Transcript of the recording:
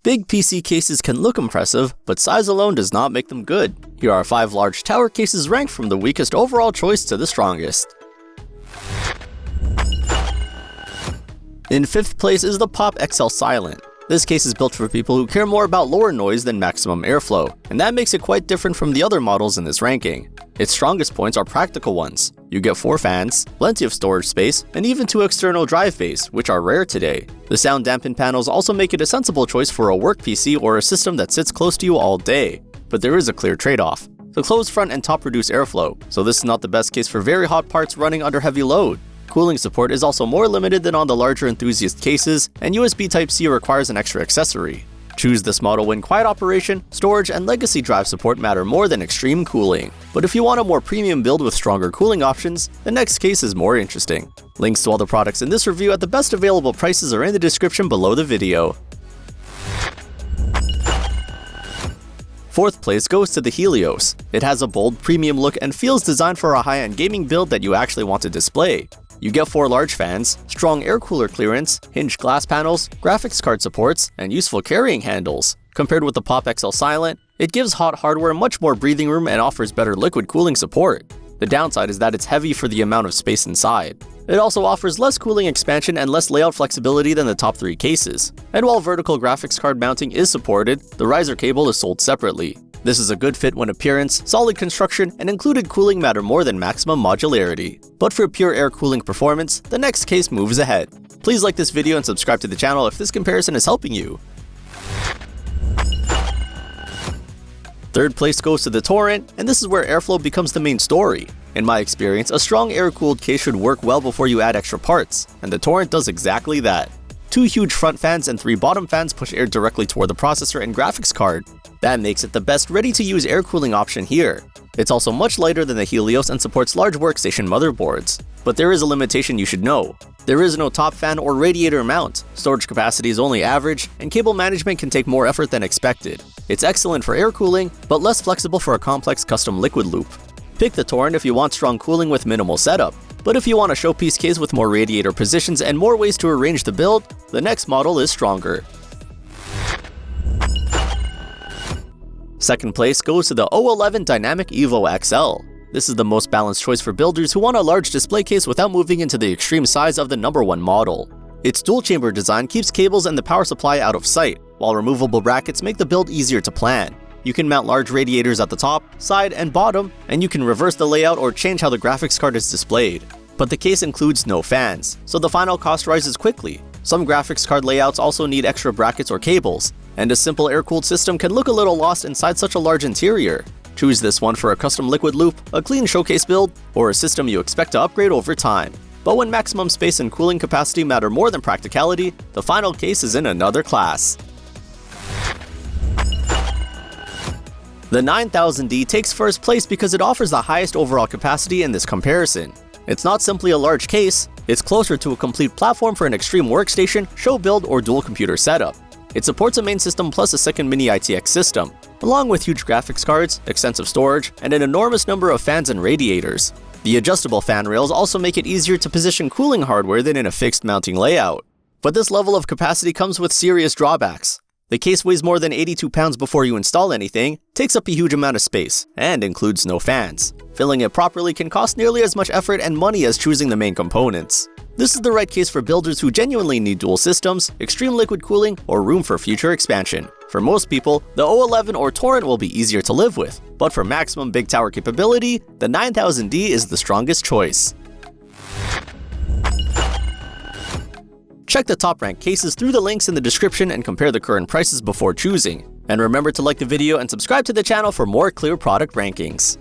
Big PC cases can look impressive, but size alone does not make them good. Here are 5 large tower cases ranked from the weakest overall choice to the strongest. In 5th place is the Pop XL Silent. This case is built for people who care more about lower noise than maximum airflow, and that makes it quite different from the other models in this ranking. Its strongest points are practical ones. You get 4 fans, plenty of storage space, and even 2 external drive bays, which are rare today. The sound dampened panels also make it a sensible choice for a work PC or a system that sits close to you all day. But there is a clear trade-off. The closed front and top reduce airflow, so this is not the best case for very hot parts running under heavy load. Cooling support is also more limited than on the larger enthusiast cases, and USB Type-C requires an extra accessory. Choose this model when quiet operation, storage, and legacy drive support matter more than extreme cooling. But if you want a more premium build with stronger cooling options, the next case is more interesting. Links to all the products in this review at the best available prices are in the description below the video. 4th place goes to the Helios. It has a bold, premium look and feels designed for a high-end gaming build that you actually want to display. You get 4 large fans, strong air cooler clearance, hinged glass panels, graphics card supports, and useful carrying handles. Compared with the Pop XL Silent, it gives hot hardware much more breathing room and offers better liquid cooling support. The downside is that it's heavy for the amount of space inside. It also offers less cooling expansion and less layout flexibility than the top 3 cases. And while vertical graphics card mounting is supported, the riser cable is sold separately. This is a good fit when appearance, solid construction, and included cooling matter more than maximum modularity. But for pure air cooling performance, the next case moves ahead. Please like this video and subscribe to the channel if this comparison is helping you. 3rd place goes to the Torrent, and this is where airflow becomes the main story. In my experience, a strong air-cooled case should work well before you add extra parts, and the Torrent does exactly that. 2 huge front fans and 3 bottom fans push air directly toward the processor and graphics card. That makes it the best ready-to-use air cooling option here. It's also much lighter than the Helios and supports large workstation motherboards. But there is a limitation you should know. There is no top fan or radiator mount, storage capacity is only average, and cable management can take more effort than expected. It's excellent for air cooling, but less flexible for a complex custom liquid loop. Pick the Torrent if you want strong cooling with minimal setup. But if you want a showpiece case with more radiator positions and more ways to arrange the build, the next model is stronger. 2nd place goes to the O11 Dynamic Evo XL. This is the most balanced choice for builders who want a large display case without moving into the extreme size of the #1 model. Its dual-chamber design keeps cables and the power supply out of sight, while removable brackets make the build easier to plan. You can mount large radiators at the top, side, and bottom, and you can reverse the layout or change how the graphics card is displayed. But the case includes no fans, so the final cost rises quickly. Some graphics card layouts also need extra brackets or cables, and a simple air-cooled system can look a little lost inside such a large interior. Choose this one for a custom liquid loop, a clean showcase build, or a system you expect to upgrade over time. But when maximum space and cooling capacity matter more than practicality, the final case is in another class. The 9000D takes 1st place because it offers the highest overall capacity in this comparison. It's not simply a large case, it's closer to a complete platform for an extreme workstation, show build, or dual computer setup. It supports a main system plus a second mini ITX system, along with huge graphics cards, extensive storage, and an enormous number of fans and radiators. The adjustable fan rails also make it easier to position cooling hardware than in a fixed mounting layout. But this level of capacity comes with serious drawbacks. The case weighs more than 82 pounds before you install anything, takes up a huge amount of space, and includes no fans. Filling it properly can cost nearly as much effort and money as choosing the main components. This is the right case for builders who genuinely need dual systems, extreme liquid cooling, or room for future expansion. For most people, the O11 or Torrent will be easier to live with, but for maximum big tower capability, the 9000D is the strongest choice. Check the top ranked cases through the links in the description and compare the current prices before choosing. And remember to like the video and subscribe to the channel for more clear product rankings.